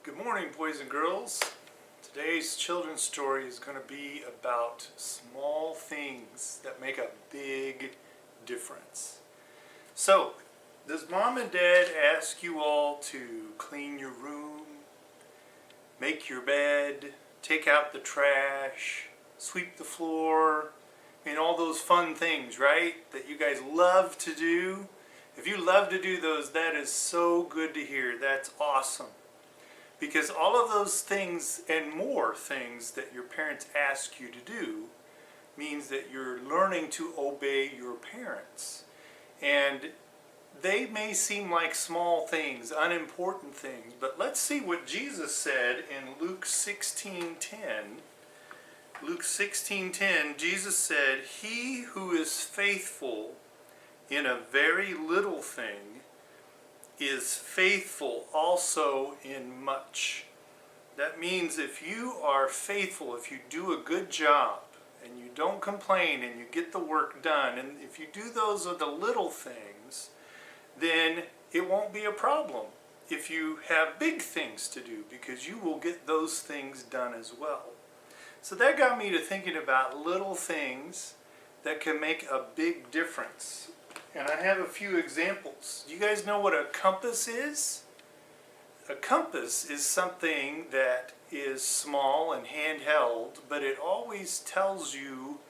Good morning, boys and girls. Today's children's story is going to be about small things that make a big difference. So, does mom and dad ask you all to clean your room, make your bed, take out the trash, sweep the floor, and all those fun things, right? That you guys love to do? If you love to do those, that is so good to hear. That's awesome. Because all of those things and more things that your parents ask you to do means that you're learning to obey your parents. And they may seem like small things, unimportant things, but let's see what Jesus said in Luke 16:10. Luke 16:10, Jesus said, "He who is faithful in a very little thing is faithful also in much." That means if you are faithful, if you do a good job and you don't complain and you get the work done, and if you do those are the little things, then it won't be a problem if you have big things to do, because you will get those things done as well. So that got me to thinking about little things that can make a big difference. And I have a few examples. Do you guys know what a compass is? A compass is something that is small and handheld, but it always tells you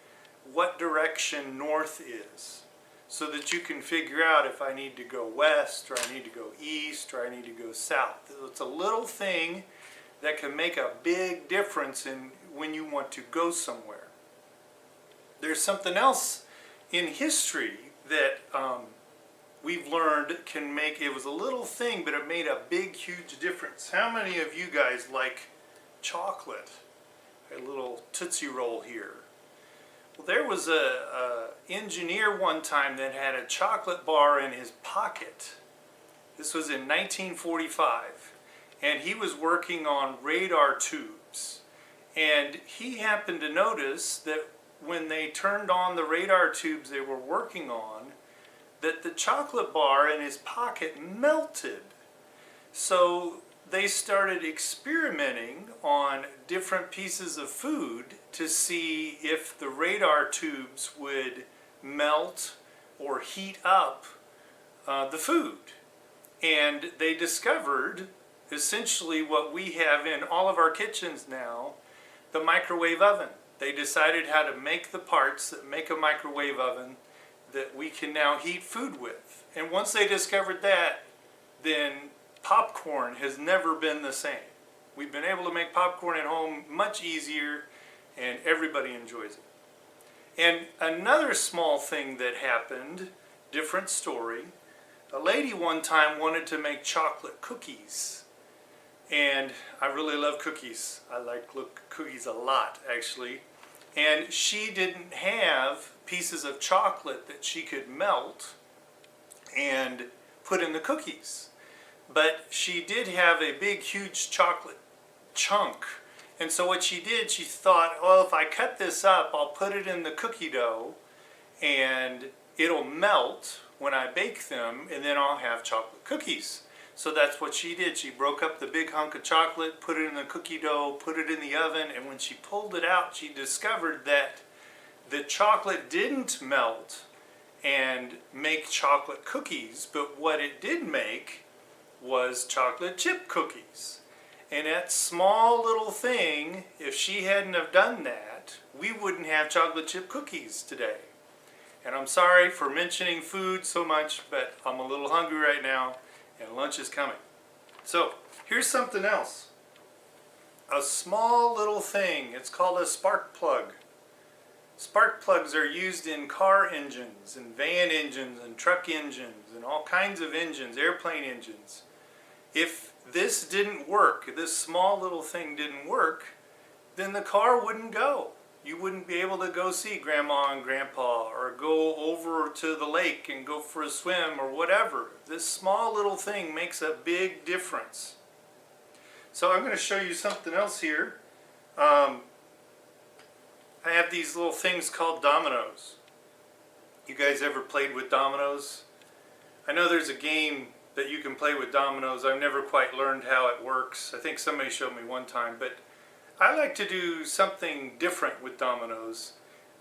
what direction north is, so that you can figure out if I need to go west, or I need to go east, or I need to go south. It's a little thing that can make a big difference in when you want to go somewhere. There's something else in history that we've learned can make, it was a little thing, but it made a big, huge difference. How many of you guys like chocolate? A little Tootsie Roll here. Well, there was a engineer one time that had a chocolate bar in his pocket. This was in 1945, and he was working on radar tubes. And he happened to notice that when they turned on the radar tubes they were working on, that the chocolate bar in his pocket melted. So they started experimenting on different pieces of food to see if the radar tubes would melt or heat up the food. And they discovered essentially what we have in all of our kitchens now, the microwave oven. They decided how to make the parts that make a microwave oven that we can now heat food with. And once they discovered that, then popcorn has never been the same. We've been able to make popcorn at home much easier, and everybody enjoys it. And another small thing that happened, different story, a lady one time wanted to make chocolate cookies. And I really love cookies. I like cookies a lot, actually. And she didn't have pieces of chocolate that she could melt and put in the cookies. But she did have a big, huge chocolate chunk. And so what she did, she thought, well, if I cut this up, I'll put it in the cookie dough and it'll melt when I bake them, and then I'll have chocolate cookies. So that's what she did. She broke up the big hunk of chocolate, put it in the cookie dough, put it in the oven, and when she pulled it out, she discovered that the chocolate didn't melt and make chocolate cookies, but what it did make was chocolate chip cookies. And that small little thing, if she hadn't have done that, we wouldn't have chocolate chip cookies today. And I'm sorry for mentioning food so much, but I'm a little hungry right now, and lunch is coming. So here's something else. A small little thing. It's called a spark plug. Spark plugs are used in car engines and van engines and truck engines and all kinds of engines, airplane engines. If this didn't work, if this small little thing didn't work, then the car wouldn't go. You wouldn't be able to go see Grandma and Grandpa, or go over to the lake and go for a swim, or whatever. This small little thing makes a big difference. So I'm going to show you something else here. I have these little things called dominoes. You guys ever played with dominoes? I know there's a game that you can play with dominoes. I've never quite learned how it works. I think somebody showed me one time, but I like to do something different with dominoes.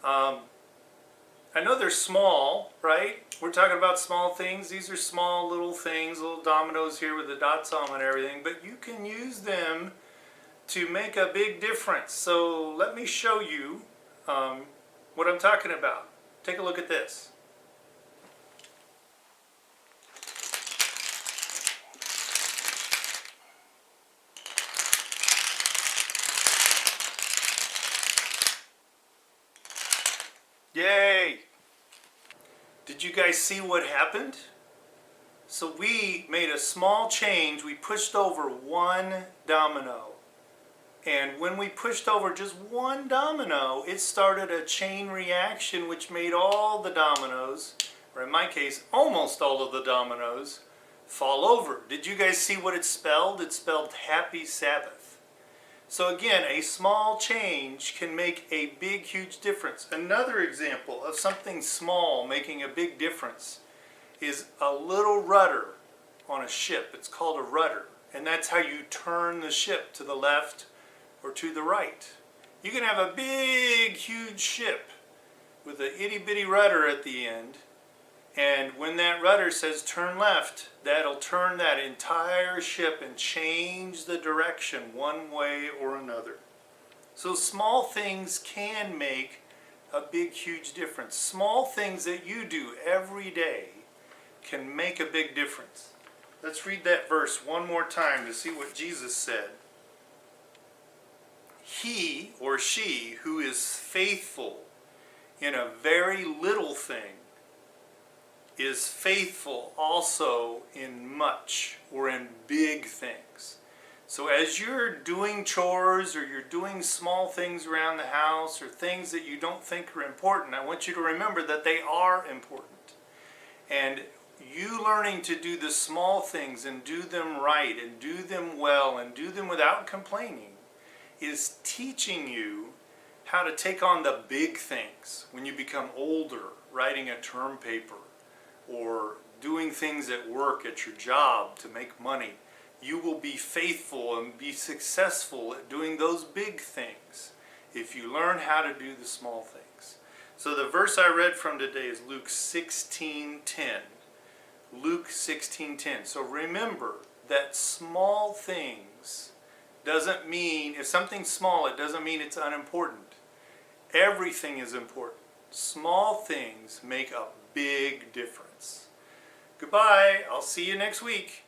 I know they're small, right? We're talking about small things. These are small little things, little dominoes here with the dots on them and everything, but you can use them to make a big difference. So let me show you what I'm talking about. Take a look at this. Yay! Did you guys see what happened? So we made a small change. We pushed over one domino. And when we pushed over just one domino, it started a chain reaction which made all the dominoes, or in my case, almost all of the dominoes, fall over. Did you guys see what it spelled? It spelled Happy Sabbath. So again, a small change can make a big, huge difference. Another example of something small making a big difference is a little rudder on a ship. It's called a rudder. And that's how you turn the ship to the left or to the right. You can have a big, huge ship with an itty-bitty rudder at the end. And when that rudder says turn left, that'll turn that entire ship and change the direction one way or another. So small things can make a big, huge difference. Small things that you do every day can make a big difference. Let's read that verse one more time to see what Jesus said. He or she who is faithful in a very little thing is faithful also in much or in big things. So as you're doing chores or you're doing small things around the house or things that you don't think are important, I want you to remember that they are important. And you learning to do the small things and do them right and do them well and do them without complaining is teaching you how to take on the big things when you become older, writing a term paper or doing things at work at your job to make money. You will be faithful and be successful at doing those big things if you learn how to do the small things. So the verse I read from today is Luke 16:10. Luke 16:10. So remember that small things doesn't mean, if something's small, it doesn't mean it's unimportant. Everything is important. Small things make a big difference. Goodbye. I'll see you next week.